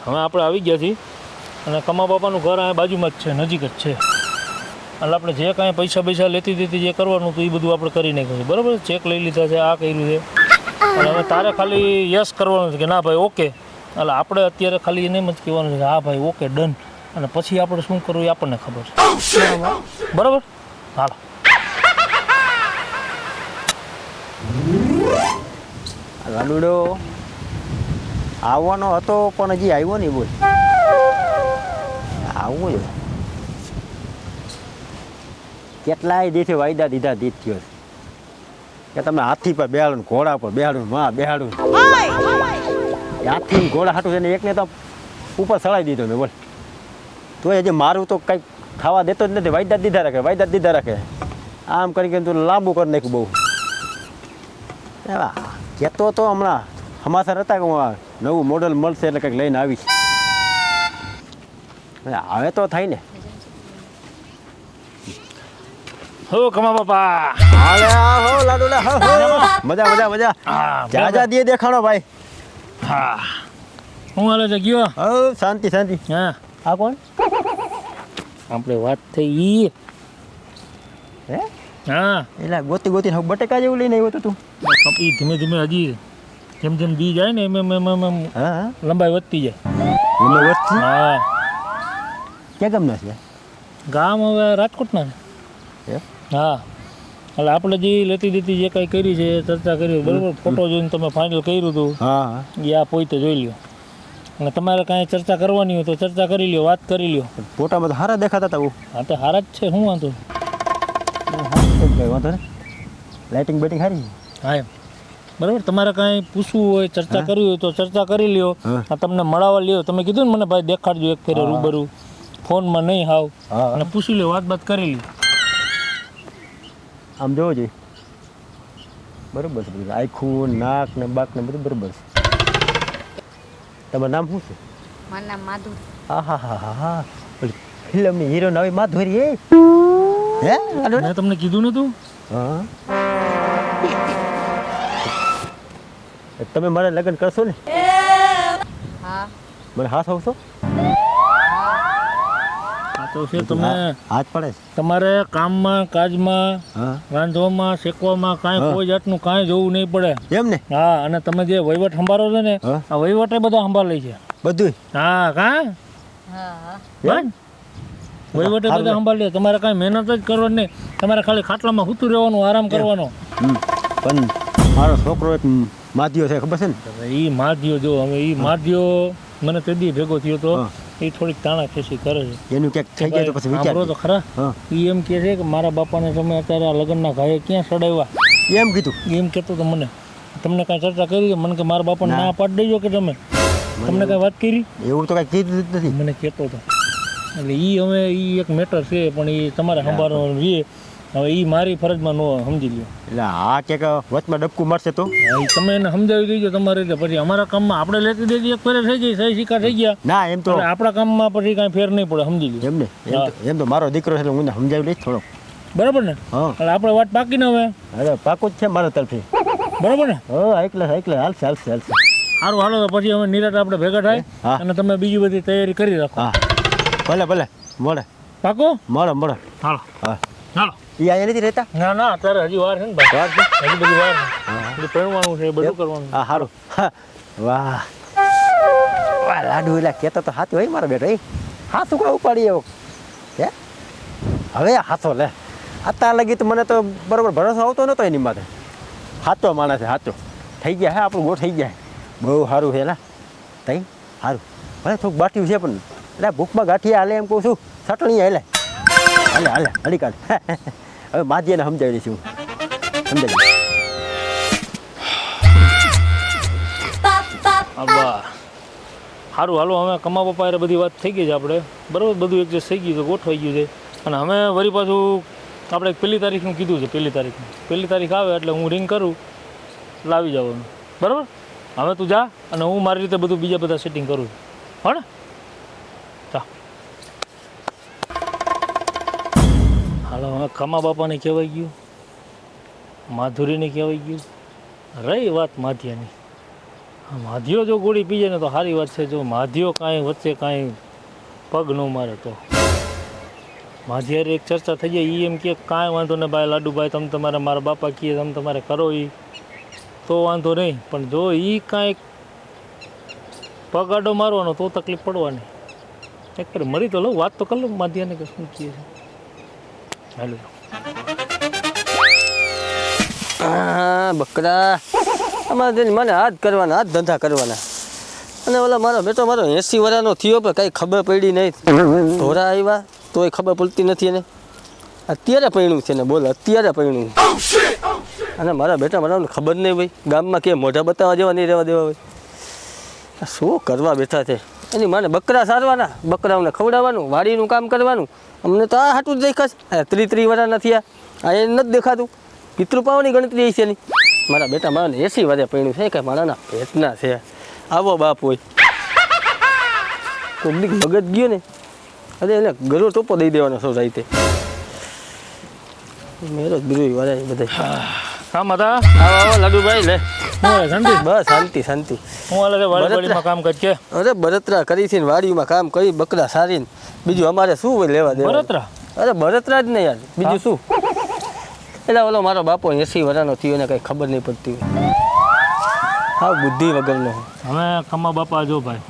હવે આપણે આવી ગયા છીએ અને કમા બાપાનું ઘર આ બાજુમાં જ છે, નજીક જ છે. એટલે આપણે જે કાંઈ પૈસા લેતી દેતી જે કરવાનું હતું એ બધું આપણે કરી નાખ્યું છે. બરાબર, ચેક લઈ લીધા છે, આ કર્યું છે. અને હવે તારે ખાલી યસ કરવાનું છે કે ના ભાઈ ઓકે. એટલે આપણે અત્યારે ખાલી એને જ કહેવાનું છે કે હા ભાઈ ઓકે ડન. અને પછી આપણે શું કરવું એ આપણને ખબર છે. બરાબર, હાલો. લાડુડો આવવાનો હતો પણ હજી આવ્યો નહીં. બોલ આવવું છે. કેટલાય દીથી વાયદા દીધા થયો કે તમે હાથી પર બેહાડું ને ઘોડા પર બેહાડું માં બેહાડું. હાથી ઘોડા હાટું છે ને એકને તો ઉપર ચડાવી દીધો મેં. બોલ તો હજી મારું તો કંઈક ખાવા દેતો જ નથી. વાયદા દીધા રાખે આમ કરી તું લાંબુ કરી નાખ્યું બહુ. કહેતો તો હમણાં સમાચાર હતા કે હું નવું મોડલ મળશે એટલે કંઈક લઈને આવીશ. હવે તો થાય ને. હો કમા બાપા, હાલે હો લાડુલા, હો મજા જાજા દે દેખાણો ભાઈ. હા, હું હાલે છે ગયો? હો શાંતિ. હા, આ કોણ? આપણે વાત થઈ. હે હા, એટલે ગોતી બટેકા જેવું લઈને આવ્યો તું? કપી ધીમે હજી જેમ બી જાય ને એમ હા લંબાઈ વધતી જાય. હા, ક્યાં ગામના છે? ગામ હવે રાજકોટના છે. હા, એટલે આપણે જે લેતી દેતી જે કાંઈ કરી છે ચર્ચા કરી બરાબર. ફોટો જોઈને તમે ફાઇનલ કર્યું હતું. હા, એ આ પોતે જોઈ લ્યો. અને તમારે કાંઈ ચર્ચા કરવાની હોય તો ચર્ચા કરી લ્યો, વાત કરી લ્યો. ફોટામાં તો સારા દેખાતા હતા. હા, તો સારા જ છે. શું વાંધો? વાંધો ને, લાઇટિંગ બેટિંગ સારી. હા એમ બરાબર. તમારે કાંઈ પૂછવું હોય, ચર્ચા કરવી હોય તો ચર્ચા કરી લ્યો. આ તમને મળાવવા લ્યો. તમે કીધું ને મને ભાઈ દેખાડજો એક ફેરે રૂબરૂ, ફોનમાં નહીં હાવ. અને પૂછી લ્યો, વાત કરી લ્યો. આમ જોવો જોઈએ બરોબર છે. બધું આખું નાક ને બાક ને બધું બરોબર છે. તમારું નામ શું છે? મારું નામ માધુરી. હા ફિલ્મની હિરોઈન આવી માધુરી. હે મેં તમને કીધું નતું? હા, તમે મારા લગ્ન કરશો ને? હા, મને હાથ આવશો? તો છે તમે હાથ પડે તમારે કામમાં કાજમાં રાંધવામાં શેકવામાં કાંઈ કોઈ જાતનું કાંઈ જોવું નહીં પડે એમ ને? હા, અને તમે જે વહીવટ સંભાળો છો ને આ વહીવટે બધા સંભાળી છે બધું. હા વહીવટે બધા સંભાળી. તમારે કાંઈ મહેનત જ કરવાની નહીં. તમારે ખાલી ખાટલામાં સૂતું રહેવાનું, આરામ કરવાનો. પણ મારો છોકરો એક માધ્યો છે, ખબર છે ને? એ માધ્યો જો હવે એ માધ્યો મને તે દી ભેગો થયો તો એ થોડીક તાણા ખેંચી કરે છે. એનું ક્યાંક થઈ જાય તો પછી વિચાર તો ખરા. એ એમ કહે છે કે મારા બાપાને તમે અત્યારે આ લગ્નના ઘાયે ક્યાં ચડાવ્યા એમ કીધું. એમ કહેતો તો મને. તમને કાંઈ ચર્ચા કરી? મને કે મારા બાપાને ના પાડી દેજો કે તમે તમને કાંઈ વાત કરી? એવું તો કાંઈ કીધું જ નથી. મને કહેતો હતો. એટલે હવે એ એક મેટર છે પણ એ તમારે સંભાળવાનું છે. હવે એ મારી ફરજમાં ન સમજી લ્યો. એટલે આ કે વચમાં ડબકું મળશે તો તમે એને સમજાવી દેજો તમારી રીતે. પછી અમારા કામમાં આપણે લેતી દેતી એક ફેરે થઈ ગઈ, સહી સિક્કા થઈ ગયા. ના એમ તો આપણા કામમાં પછી કાંઈ ફેર નહીં પડે, સમજી લ્યો. એમ ને એમ તો મારો દીકરો છે, હું સમજાવી લઈશ થોડો. બરાબર ને? એટલે આપણે વાત પાકી ને હવે. અરે પાકું જ છે મારા તરફથી. બરાબર ને? એકલે હાલશે. સારું હાલો તો પછી હવે નિરાત આપણે ભેગા થાય અને તમે બીજી બધી તૈયારી કરી રાખો. હા ભલે મળે. પાકો મળે. હાલો હાલો. એ અહીંયા નથી રહેતા? ના અત્યારે હજી વાર છે ને ભાઈ. હજી બધી વાર છે. પહેરવાનું છે, બધું કરવાનું. હા સારું. વાહ લાડુ એલા કહેતો તો હાથ હોય મારો બેટો. હાથ કોઈ ઉપાડી એવો હે? હવે હાથો લે. અત્યાર લગી તો મને તો બરોબર ભરોસો આવતો નતો એની માથે. સાચો માણસ છે, સાચો થઈ ગયા હે. આપણું ગોઠ થઈ ગયા. બહુ સારું છે એલા. તઈ સારું ભલે થોડુંક બાઠ્યું છે પણ એટલે ભૂખમાં ગાંઠિયા હાલે એમ કહું છું. ચટણી હાલે હળી કાઢ. હવે માજીને સમજાવી દઈશું. સમજાવી સારું હાલો. હવે કમા પપ્પા બધી વાત થઈ ગઈ છે આપણે બરાબર. બધું એડજસ્ટ થઈ ગયું છે, ગોઠવાઈ ગયું છે. અને હવે વળી પાછું આપણે 1 તારીખનું કીધું છે. 1 તારીખ આવે એટલે હું રિંગ કરું એટલે આવી જવાનું. બરાબર. હવે તું જા અને હું મારી રીતે બધું બીજા બધા સેટિંગ કરું છું. હા ને? હાલો હવે કમા બાપાને કહેવાય ગયું, માધુરીને કહેવાય ગયું. રહી વાત માધ્યાની. માધ્યો જો ગોળી પી જાય ને તો સારી વાત છે. જો માધ્યો કાંઈ વચ્ચે કાંઈ પગ ન મારે તો માધ્યારે એક ચર્ચા થઈ જાય. એ એમ કે કાંઈ વાંધો નહીં ભાઈ લાડુભાઈ, તમે તમારે મારા બાપા કહે તમે તમારે કરો એ તો વાંધો નહીં, પણ જો એ કાંઈક પગ આડો મારવાનો તો તકલીફ પડવાની. એક કરી મરી તો લઉં, વાત તો કરી લઉં માધ્યાને કે શું કહે છે. હાલો બકરા અમારે જઈને મને હાથ કરવાના, હાથ ધંધા કરવાના. અને ઓલા મારો બેટો મારો 80 વર્ષનો થયો પણ કાંઈ ખબર પડી નહીં. ધોરા આવ્યા તોય ખબર પડતી નથી એને. અત્યારે પૈણું છે ને, બોલ અત્યારે પૈણું. અને મારા બેટા મારાને ખબર નહીં ભાઈ, ગામમાં કે મોઢા બતાવવા જેવા નહીં રહેવા દેવા હોય. આ શું કરવા બેઠા છે? એની માને બકરા સારવાના, બકરાઓને ખવડાવવાનું, વાડીનું કામ કરવાનું. અમને તો આ હાટું જ દેખાશે. 30 વર્ષના થયા, આ એને નથી દેખાતું. પિતૃપાવની ગણતરી છે નહીં. મારા બેટા મારાને 80 વર્ષે પૈણું છે, કાંઈ મારાના પેટના છે. આવો બાપ હોય તો બીક મગજ ગયો ને, અરે એને ગરો ટોપો દઈ દેવાનો સૌ રાઈતે. મેરો જ બીજું વાળા બધા કામ હતા. આવો લાડુભાઈ લે. શાંતિ બસ શાંતિ શાંતિ. હું અલગ વાડીમાં કામ કરજે. અરે બળતરા કરી છે ને વાડીમાં કામ કરી, બકરા સારીને બીજું અમારે શું હોય લેવા દેવા? બળતરા? અરે બળતરા જ નહીં યાર, બીજું શું? એટલે ઓલો મારો બાપો 80 વર્ષનો થયો એને કંઈ ખબર નહીં પડતી હોય. હા બુદ્ધિ વગરનો. હવે કમા બાપા જો ભાઈ,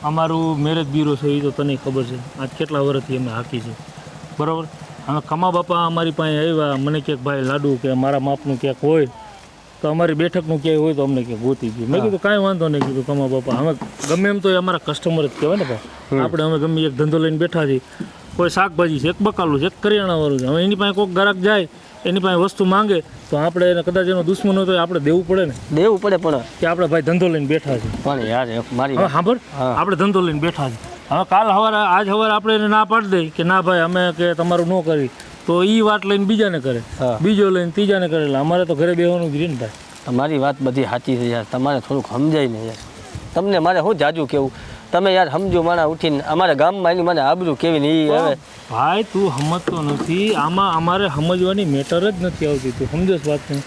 અમારું મેરેજ બ્યુરો છે એ તો તને ખબર છે. આજ કેટલા વર્ષથી અમે હાકી છે, બરાબર. હવે કમા બાપા અમારી પાસે આવ્યા, મને ક્યાંક ભાઈ લાડુ કે મારા માપનું ક્યાંક હોય તો અમારી બેઠકનું ક્યાંય હોય તો અમને ક્યાંક ગોતી ગયું. મેં કીધું કાંઈ વાંધો નહીં, કીધું કમા બાપા અમે ગમે એમ તો એ અમારા કસ્ટમર જ કહેવાય ને ભાઈ. આપણે અમે ગમે એક ધંધો લઈને બેઠા છીએ, કોઈ શાકભાજી છે, એક બકાલું છે, એક કરિયાણાવાળું છે. હવે એની પાસે કોઈક ગ્રાહક જાય, એની પાસે વસ્તુ માંગે તો આપણે એને કદાચ એનો દુશ્મન હોય તો આપણે દેવું પડે ને. દેવું પડે પણ કે આપણે ભાઈ ધંધો લઈને બેઠા છે. પણ યાર મારી હવે સાંભળ, આપણે ધંધો લઈને બેઠા છે. હવે કાલ સવારે આજ સવારે આપણે એને ના પાડી દઈએ કે ના ભાઈ અમે કે તમારું ન કરી, તો એ વાત લઈને બીજાને કરે, બીજો લઈને ત્રીજાને કરે. એટલે અમારે તો ઘરે બેસવાનું જ રહે ને ભાઈ. તમારી વાત બધી સાચી છે યાર, તમારે થોડુંક સમજાય ને યાર. તમને મારે શું જાજુ કેવું, તમે યાર સમજો માણા ઉઠીને અમારા ગામમાં એની મને આબરૂ કેવી ને એ હવે. ભાઈ તું સમજતો નથી, આમાં અમારે સમજવાની મેટર જ નથી આવતી. તું સમજસ વાત નહીં.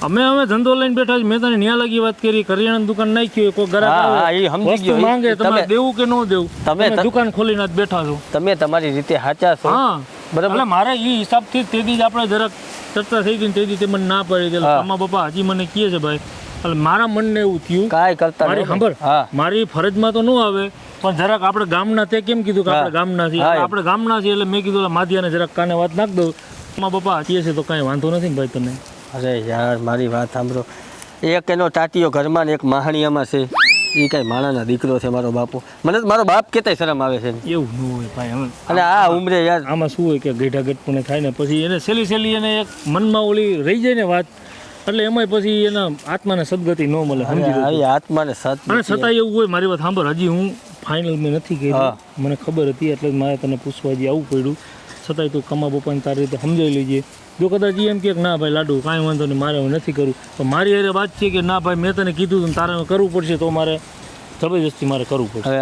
અમે ધંધો લઈને બેઠા છે. મેં તને ન્યા લાગી વાત કરી, કરિયાણાની દુકાન નાખી હોય, કોઈ ગ્રાહક માંગે તમારે દેવું કે ન દેવું, તમે દુકાન ખોલીને જ બેઠા છો. તમે તમારી રીતે સાચા છો. હા બરાબર. મારે એ હિસાબથી તેથી જ આપણે જરાક ચર્ચા થઈ ગઈ, તેથી તે મને ના પાડી દે. મામા બાપા હજી મને કહે છે ભાઈ, એટલે મારા મનને એવું થયું કાંઈ કરતા મારી સાંભળ, મારી ફરજમાં તો ન આવે પણ જરાક આપણે ગામના, તે કેમ કીધું કે આપણે ગામના છીએ, આપણે ગામના છીએ. એટલે મેં કીધું માધ્યાને જરાક કાને વાત નાખ દઉં. મામા બાપા કહે છે તો કાંઈ વાંધો નથી ને ભાઈ તને. અરે યાર મારી વાત સાંભળો, એક એનો ટાટીઓ ઘરમાં ને એક માહણીયામાં છે. એ કાંઈ માણાના દીકરો છે મારો બાપો. મને મારો બાપ કેતાય શરમ આવે છે. એવું ન હોય ભાઈ. હવે અને આ ઉંમરે યાર આમાં શું હોય કે ગઈઢા ગટપણે થાય ને પછી એને સહેલી એને એક મનમાં ઓલી રહી જાય ને વાત, એટલે એમાંય પછી એના આત્માને સદગતિ ન મળે. સમજી આત્માને સદ. અને છતાં એવું હોય, મારી વાત સાંભળ, હજી હું ફાઇનલ મેં નથી કરી, મને ખબર હતી એટલે મારે તને પૂછવા હજી આવવું પડ્યું. છતાંય તું કમા પપ્પાને તારી રીતે સમજાવી લેજે. જો કદાચ એમ કે ના ભાઈ લાડુ કાંઈ વાંધો નહીં, મારે હું નથી કરવું, તો મારી હારે વાત છે કે ના ભાઈ મેં તને કીધું હતું તારે કરવું પડશે, તો મારે જબરજસ્તી મારે કરવું પડશે. હવે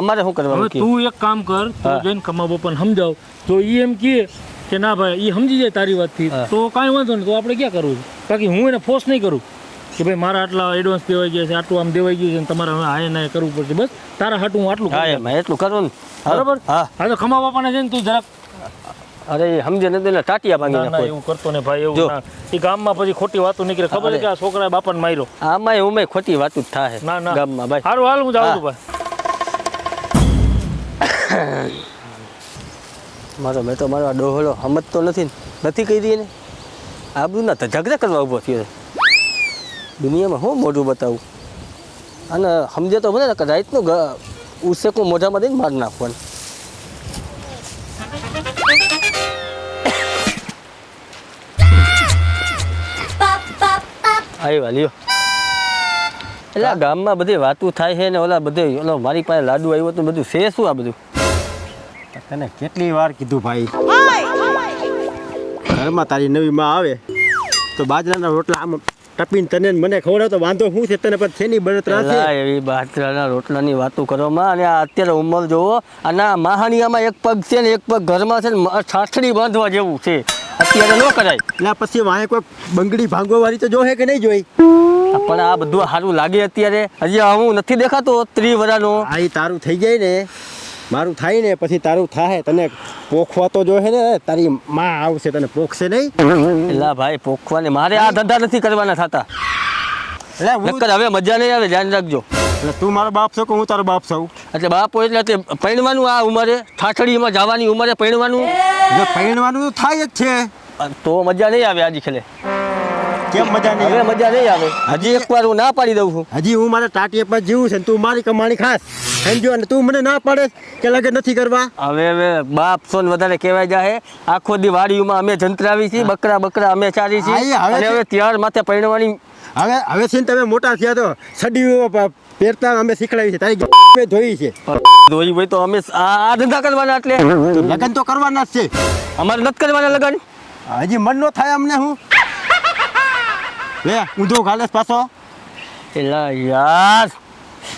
અમારે શું કરવાનું? હવે તું એક કામ કર, તું જઈને કમા પપ્પાને સમજાવ. જો એ એમ કહે કે ના ભાઈ એ સમજી જાય તારી વાતથી, તો કાંઈ વાંધો નહીં, તો આપણે ક્યાં કરવું છે. બાકી હું એને ફોર્સ નહીં કરું કે ભાઈ મારા આટલા એડવાન્સ દેવાઈ ગયા છે, આટલું આમ દેવાઈ ગયું છે, તમારે હવે હાય ના કરવું પડશે. બસ તારા હાટું હું આટલું એટલું કરું ને, બરાબર. હા તો ખમા બાપાને જઈને તું જરાક, અરે સમજે નથી ને ટાટિયા ભાંગી નાખો. એવું કરતો ને ભાઈ, એવું ના. એ ગામમાં પછી ખોટી વાતો નીકળે. ખબર છે કે આ છોકરાએ બાપાને માર્યો. આમાં હું ખોટી વાતો જ થાય ના ના ગામમાં ભાઈ. સારું હાલ હું જાઉં છું ભાઈ. મારો બેટો મારો ડોહળો સમજતો નથી કહી ને. આબરૂના તો ઝઘડા કરવા ઊભો થયો છે. દુનિયામાં હું મોઢું બતાવું અને સમજે તો ભલે ને રાતનું ઉસેકું મોઢામાં દઈને મારી નાખવાનું. આવ્યા લ્યો. એટલે આ ગામમાં બધી વાતું થાય છે ને ઓલા બધે ઓલો મારી પાસે લાડુ આવ્યો તો બધું છે શું આ બધું? તને કેટલી વાર કીધું ભાઈ, ઘરમાં તારી નવી માં આવે તો બાજરાના રોટલા આમ ટપીને તને મને ખવડાવ તો વાંધો શું છે? તને પણ થેની બળતરા છે એવી બાજરાના રોટલાની વાતો કરવામાં. અને આ અત્યારે ઉંમર જોવો, અને આ માહાણીયામાં એક પગ છે ને એક પગ ઘરમાં છે ને છાછડી બાંધવા જેવું છે. અત્યારે ન કરાય. એટલે પછી વાંહે કોઈ બંગડી ભાંગવા વાળી તો જોહે કે નહીં જોઈ? પણ આ બધું સારું લાગે અત્યારે હજી હું નથી દેખાતો 30 વર્ષનો. આ ઈ તારું થઈ જાય ને મારું થાય ને પછી તારું થાય તને પોખવા તો જોહે ને તારી માં આવશે તને પોખશે નહીં એલા ભાઈ પોખવાને મારે આ ધંધા નથી કરવાના થતા. એટલે હું નક્કર હવે મજા નહીં આવે, ધ્યાન રાખજો. એટલે તું મારો બાપ છો કે હું તારો બાપ છું એટલે બાપો એટલે તે પૈણવાનું આ ઉંમરે, ઠાઠડીમાં જવાની ઉંમરે પૈણવાનું, જો પહેણવાનું તો થાય જ છે તો મજા નહીં આવે આજે ખેલે. કેમ મજા નહીં હવે મજા નહીં આવે. હજી એકવાર હું ના પાડી દઉં છું. હજી હું મારા ટાટીએ પર જીવું છે ને તું મારી કમાણી ખાસ સમજો અને તું મને ના પાડે કે લગન નથી કરવા હવે બાપ સોન વધારે કહેવાય જાય. આખો દી વાડીઓમાં અમે જંતરાવી છીએ, બકરા અમે ચારી છીએ. હા, એ હવે અને હવે ત્યાર માથે પૈણવાની. હવે છે ને તમે મોટા થયા તો સડીઓ પહેરતા અમે શીખડાવી છે તારી મેં જોઈ છે જોઈ હોય તો અમે આ ધંધા કરવાના, એટલે તો લગન તો કરવાના જ છે અમારે નથી કરવાના લગન. હજી મન નો થાય અમને હું લે ઊંધો ઘાલેસ પાછો એલા યાર,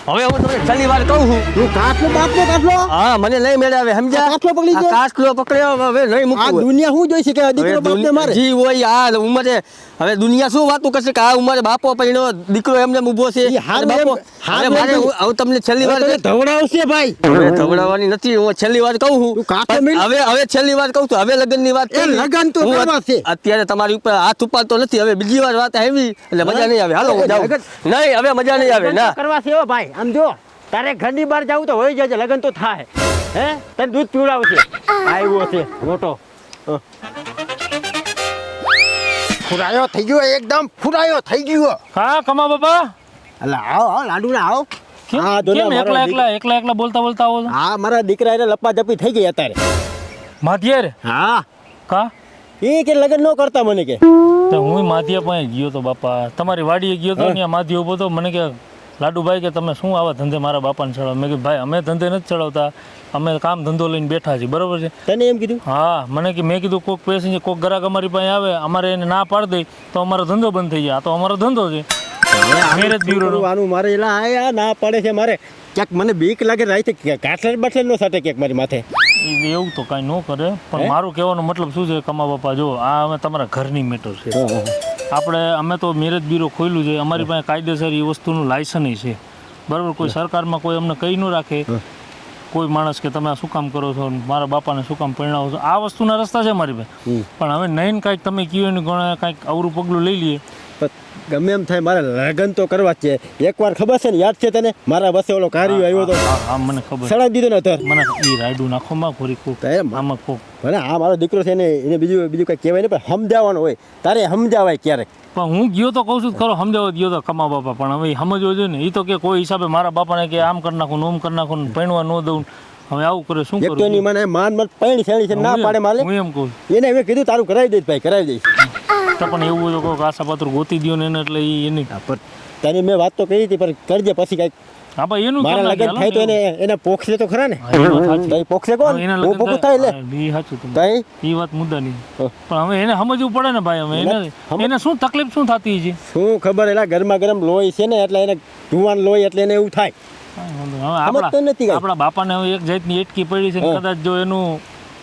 હવે હું તમને છેલ્લી વાર કહું છું. તું કાટલો હા, મને નહીં મેળવે સમજ્યા. કાટલો પકડી આ ગયો? કાટલો પકડ્યો, હવે નહીં આ મૂકવું. દુનિયા શું જોઈ છે કે દીકરો બાપને મારે જી હોય આ ઉંમરે હવે દુનિયા શું વાતું કરશે કે આ ઉંમરે બાપો પૈણો દીકરો એમને ઊભો છે. ઈ હારું અને બાપો, એમ- હારું હવે મારે એમ- હું તમને છેલ્લી વાર તને ધવડાવશે ભાઈ હવે ધવડાવવાની નથી, હું છેલ્લી વાર કહું છું. તું કાટલો પણ મિલ. હવે છેલ્લી વાર કહું છું. હવે લગ્નની વાત એ કરી. લગન તો હું કરવા છે. અત્યારે તમારી ઉપર હાથ ઉપાડતો નથી. હવે બીજી વાર વાત આવી એટલે મજા નહીં આવે. હાલો હું જાઉં. લગન- નહીં, હવે મજા નહીં આવે. ના, કરવા છે ભાઈ આમ જો તારે ઘરની બહાર જવું તો હોય જજે લગન તો થાય હે તને દૂધ પીવડાવશે આવ્યો છે મોટો ફુરાયો થઈ ગયો એકદમ ફુરાયો થઈ ગયો હા કમા બાપા, એટલે આવો લાડુ ને આવો કેમ હા, જો ને કેમ મારો એકલા બોલતા આવો છો? હા મારા દીકરા એને લપાજપી થઈ ગઈ અત્યારે માધ્યર હા કા એ કે લગન ન કરતા મને કે તો હું માધ્યા પાસે ગયો તો બાપા, તમારી વાડીએ ગયો તો ત્યાં માધ્ય ઉભો તો મને કે લાડુભાઈ કે તમે શું આવા ધંધે મારા બાપાને ચડાવો? મેં કીધું ભાઈ અમે ધંધે નથી ચડાવતા, અમે કામ ધંધો લઈને બેઠા છીએ, બરોબર છે? તને એમ કીધું હા, મેં કીધું કોઈક પેસેન્જર કોઈક ગ્રાહક અમારી પાસે આવે, અમારે એને ના પાડી દઈ તો અમારો ધંધો બંધ થઈ જાય. આ તો અમારો ધંધો છે મેરેજ બ્યુરો. આનું મારે એલા આ ના પડે છે મારે ક્યાંક મને બીક લાગે રાતે કાટલે બાટલે નો સાથે ક્યાંક મારી માથે એવું તો કાંઈ ન કરે, પણ મારું કહેવાનો મતલબ શું છે કમા બાપા, જો આ અમે તમારા ઘરની મેટર છે. અમે તો મેરેજ બ્યુરો ખોલ્યું છે, અમારી પાસે કાયદેસર એ વસ્તુનું લાયસન્સ છે, બરાબર? કોઈ સરકારમાં કોઈ અમને કહી ન રાખે કોઈ માણસ કે તમે આ શું કામ કરો છો, મારા બાપાને શું કામ પરિણાવો છો, આ વસ્તુના રસ્તા છે મારી પાસે. પણ હવે નહીં કાંઈક તમે કહ્યું ને ગણે કાંઈક અવરું પગલું લઈ લઈએ. ગમે એમ થાય મારે લગન તો કરવા જ છે. એકવાર ખબર છે ને યાદ છે તને મારા બસે ઓલો કાર્યો આવ્યો તો હા મને ખબર, સડાવી દીધો ને અત્યારે મને એ રાયડું નાખો માં ખોરી કોક તો એમ આમાં કોક. ભલે આ મારો દીકરો છે ને એને બીજું કંઈ કહેવાય નહીં પણ સમજાવવાનો હોય તારે સમજાવાય ક્યારેક પણ હું ગયો તો કહું છું ખરો, સમજાવવા ગયો તો કમા બાપા, પણ હવે સમજવો જોઈએ ને. એ તો કે કોઈ હિસાબે મારા બાપાને કે આમ કરી નાખું ઓમ કરી નાખું પૈણવા ન દઉં, હવે આવું કરે શું એક તો એની કરું? મને માન પૈણી શેણી છે ના પાડે માલે હું એમ કહું એને મેં કીધું તારું કરાવી દઈશ ભાઈ કરાવી દઈશ તો પણ એવું હોય તો કોઈક આશાપાત્ર ગોતી દ્યો ને એને, એટલે એની તને મેં વાત તો કરી હતી પણ કરજે પછી કાંઈક હા ભાઈ એનું મારા લગન થાય તો એને પોખશે તો ખરા ને તઈ પોખશે કોણ હું પોખું થાય લે તઈ એ વાત મુદ્દાની, પણ હવે એને સમજવું પડે ને ભાઈ. હવે એને શું તકલીફ શું થતી છે? શું ખબર એલા ગરમા ગરમ લોહી છે ને એટલે એને ધુવાન લોહી એટલે એને એવું થાય હવે સમજતો નથી કાંઈ. આપણા બાપાને હવે એક જાતની એટકી પડી છે ને, કદાચ જો એનું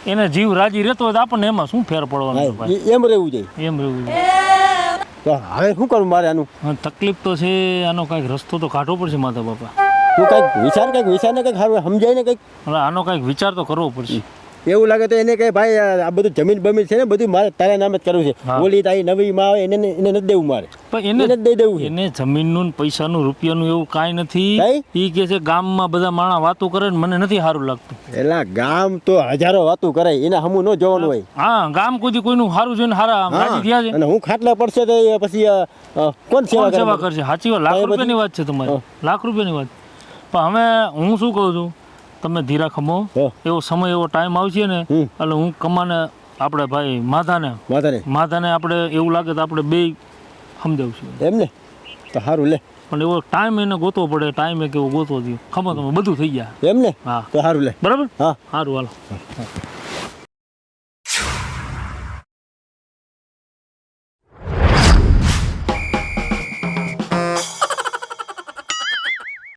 એને જીવ રાજી રહેતો હોય તો આપણને એમાં શું ફેર પડવાનો હા, ભાઈ? એમ રહેવું જોઈએ એમ રહેવું છે. તો હવે શું કરું મારે આનું હા, તકલીફ તો છે, આનો કાંઈક રસ્તો તો કાઢવો પડશે માતા બાપા. તું કંઈક વિચાર ને કંઈક સારું સમજાય ને કંઈક એટલે આનો કાંઈક વિચાર તો કરવો પડશે. એવું લાગે તો એને કહે ભાઈ આ બધું જમીન બમીન છે ને બધું મારે તારા નામે જ કરવું છે હા. ઓલી તારી નવી માં આવે એને નથી દેવું મારે પણ એને જ દઈ દેવું છે એને જમીનનું ને પૈસાનું રૂપિયાનું એવું કાંઈ નથી. કાંઈ? એ કે છે ગામમાં બધા માણસ વાતો કરે ને મને નથી સારું લાગતું. એલા ગામ તો હજારો વાતું કરે એને હમું ન જોવાનું હોય હા, ગામ કોઈનું સારું જોઈને સારા હા, રાજી થયા છે. અને હું ખાટલા પડશે તો એ પછી કોણ સેવા કોણ સેવા કરે કરશે? સાચી વાત, લાખ હા, એ બધું- રૂપિયાની વાત છે તમારી, લાખ રૂપિયાની વાત. પણ હવે હું શું કહું છું, તમે ધીરા ખમો, હા. એવો સમય એવો ટાઈમ આવશે ને એટલે હું કમાને આપણે ભાઈ માધાને આપણે એવું લાગે તો આપણે બે સમજાવશું એમ ને તો સારું લે પણ એવો ટાઈમ એને ગોતવો પડે, ટાઈમ એક એવો ગોતવો દો. ખબર તમે બધું થઈ ગયા એમ ને હા તો સારું લે બરાબર. હા સારું હાલો.